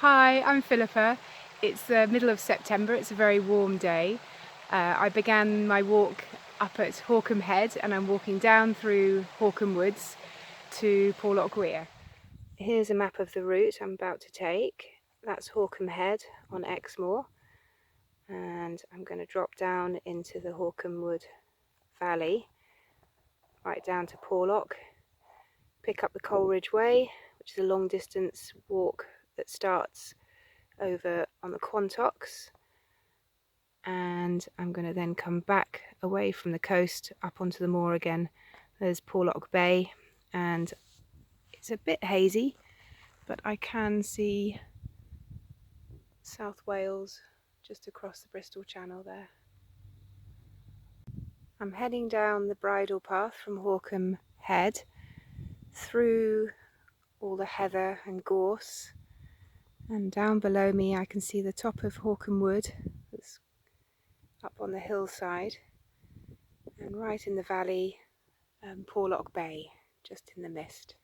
Hi, I'm Philippa. It's the middle of September, it's a very warm day. I began my walk up at Hawkham Head and I'm walking down through Hawkham Woods to Porlock Way. Here's a map of the route I'm about to take. That's Hawkham Head on Exmoor, and I'm going to drop down into the Hawkham Wood Valley, right down to Porlock, pick up the Coleridge Way, which is a long distance walk that starts over on the Quantocks, and I'm going to then come back away from the coast up onto the moor again. There's Porlock Bay and it's a bit hazy, but I can see South Wales just across the Bristol Channel there. I'm heading down the bridle path from Hawkham Head through all the heather and gorse, and down below me I can see the top of Hawkham Wood that's up on the hillside, and right in the valley Porlock Bay, just in the mist.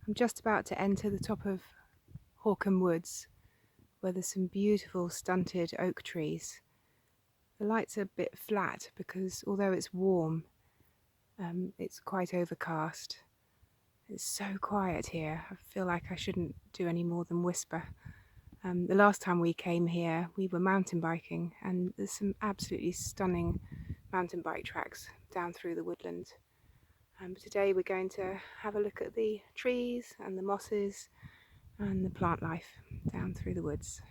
I'm just about to enter the top of Hawkham Woods, where there's some beautiful stunted oak trees. The light's a bit flat because although it's warm, it's quite overcast. It's so quiet here, I feel like I shouldn't do any more than whisper. The last time we came here we were mountain biking, and there's some absolutely stunning mountain bike tracks down through the woodland. Today we're going to have a look at the trees and the mosses and the plant life down through the woods.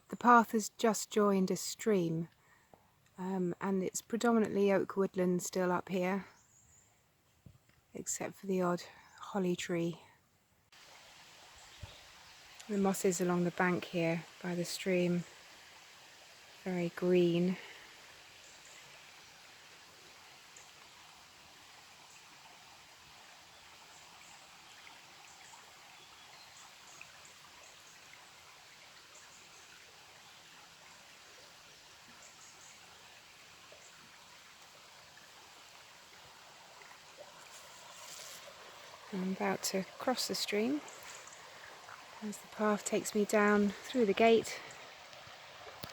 The path has just joined a stream, and it's predominantly oak woodland still up here, except for the odd holly tree. The mosses along the bank here by the stream, very green. I'm about to cross the stream as the path takes me down through the gate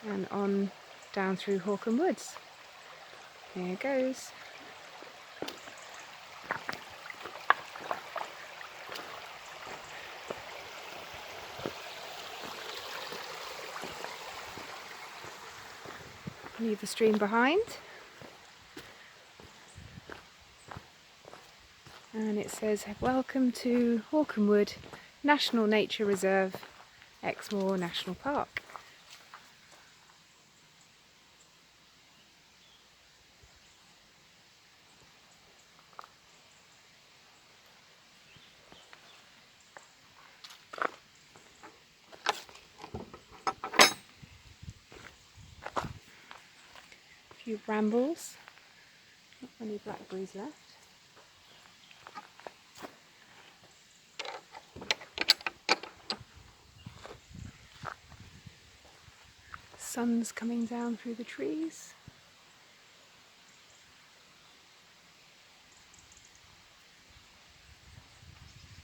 and on down through Hawkham Woods. Here it goes. Leave the stream behind, and it says welcome to Hawkham Wood National Nature Reserve, Exmoor National Park. A few brambles, not many blackberries left. Sun's coming down through the trees.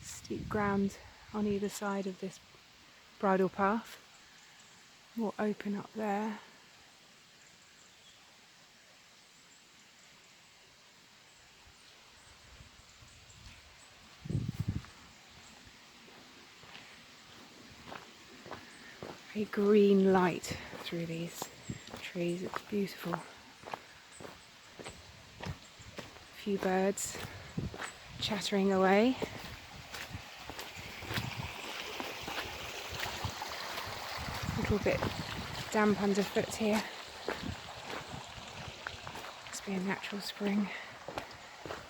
Steep ground on either side of this bridle path. More open up there. A green light through these trees, it's beautiful. A few birds chattering away. little bit damp underfoot here. Must be a natural spring.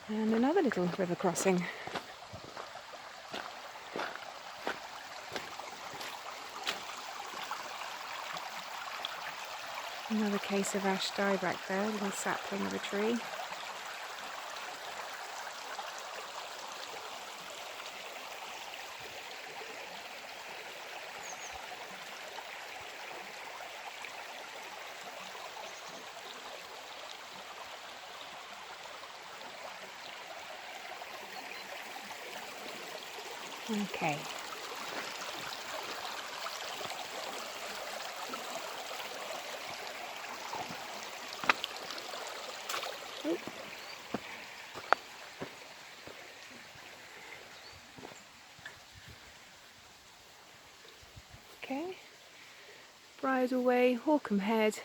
And another little river crossing. Another case of ash dieback there, a little sapling of a tree. Okay. Oop. Okay. Bridle Way, Hawkham Head,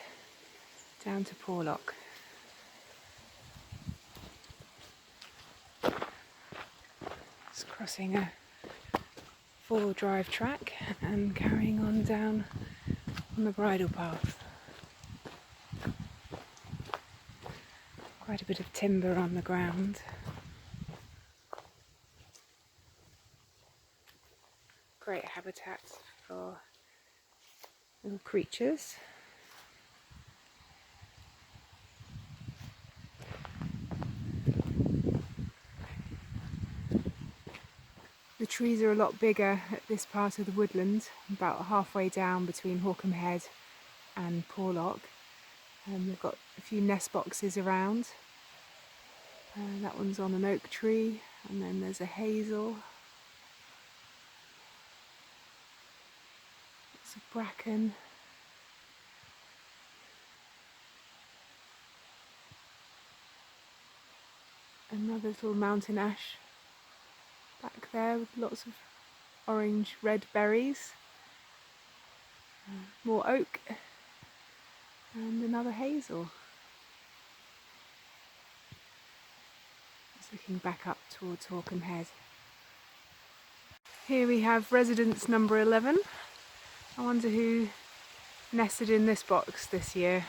down to Porlock. Just crossing a 4-wheel drive track and carrying on down on the bridle path. Quite a bit of timber on the ground. Great habitat for little creatures. The trees are a lot bigger at this part of the woodland, about halfway down between Hawkham Head and Porlock. We've got a few nest boxes around. That one's on an oak tree, and then there's a hazel. Lots of bracken. Another little mountain ash back there with lots of orange red berries. More oak and another hazel. Just looking back up towards Hawkham Head. Here we have residence number 11. I wonder who nested in this box this year.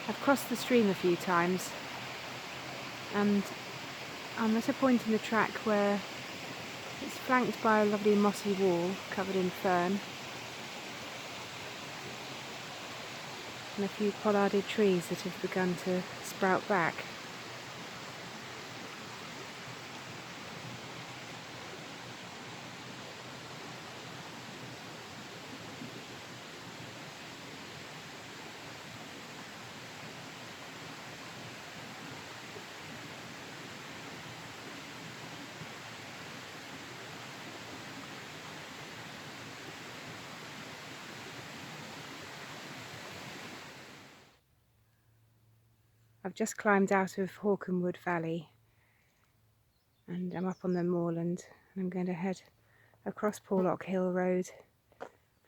I've crossed the stream a few times and I'm at a point in the track where it's flanked by a lovely mossy wall covered in fern and a few pollarded trees that have begun to sprout back. I've just climbed out of Hawkcombe Wood Valley and I'm up on the moorland, and I'm going to head across Porlock Hill Road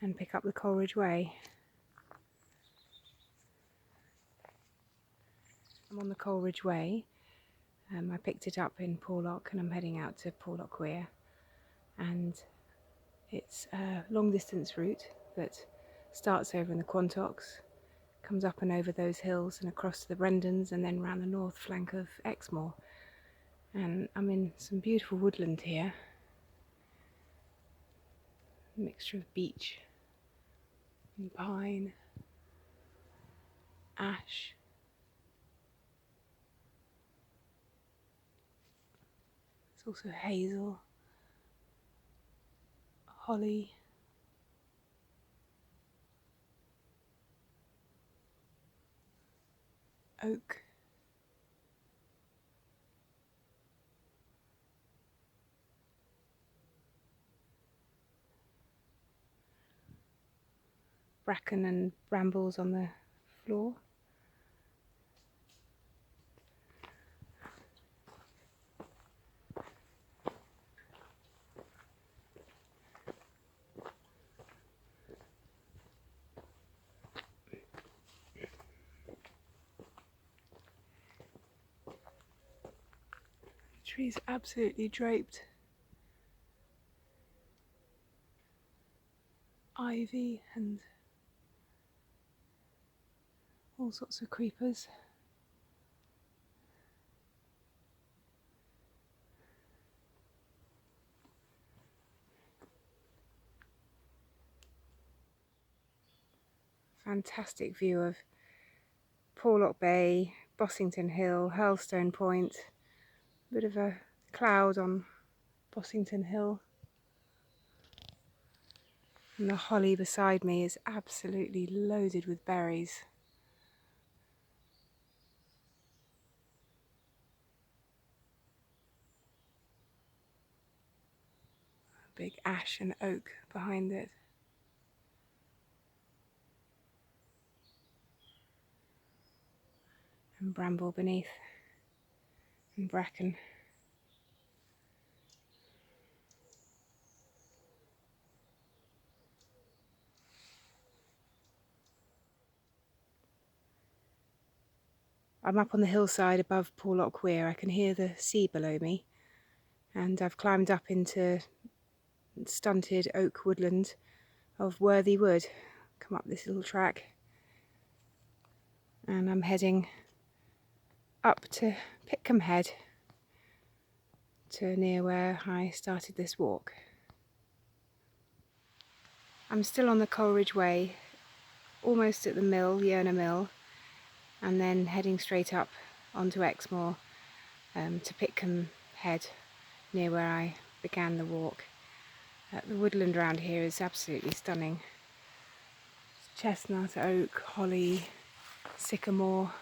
and pick up the Coleridge Way. I'm on the Coleridge Way. I picked it up in Porlock and I'm heading out to Porlock Weir, and it's a long distance route that starts over in the Quantocks, comes up and over those hills and across to the Brendans and then round the north flank of Exmoor. And I'm in some beautiful woodland here, a mixture of beech and pine, ash, there's also hazel, holly, oak, bracken and brambles on the floor. The tree's absolutely draped ivy and all sorts of creepers. Fantastic view of Porlock Bay, Bossington Hill, Hurlstone Point. A bit of a cloud on Bossington Hill. And the holly beside me is absolutely loaded with berries. A big ash and oak behind it. And bramble beneath, and bracken. I'm up on the hillside above Porlock Way. I can hear the sea below me, and I've climbed up into stunted oak woodland of Worthy Wood. Come up this little track, and I'm heading up to Hawkcombe Head, to near where I started this walk. I'm still on the Coleridge Way, almost at the mill, Yerna Mill, and then heading straight up onto Exmoor to Hawkcombe Head, near where I began the walk. The woodland around here is absolutely stunning. Chestnut, oak, holly, sycamore.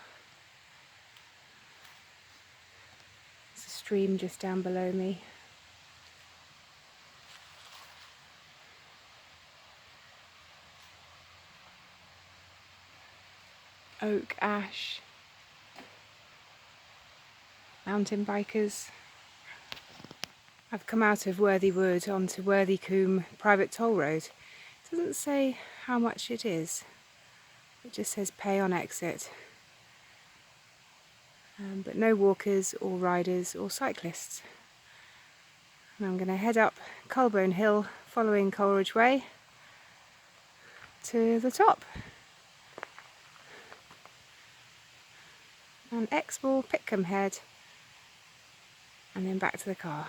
There's a stream just down below me. Oak, ash, mountain bikers. I've come out of Worthy Wood onto Worthycombe private toll road. It doesn't say how much it is. It just says pay on exit. But no walkers or riders or cyclists. And I'm going to head up Culbone Hill following Coleridge Way to the top. And Exmoor, Hawkcombe Head, and then back to the car.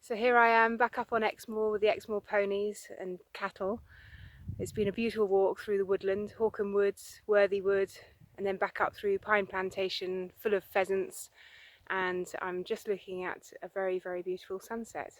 So here I am back up on Exmoor with the Exmoor ponies and cattle. It's been a beautiful walk through the woodland, Hawkham Woods, Worthy Wood, and then back up through Pine Plantation full of pheasants, and I'm just looking at a very, very beautiful sunset.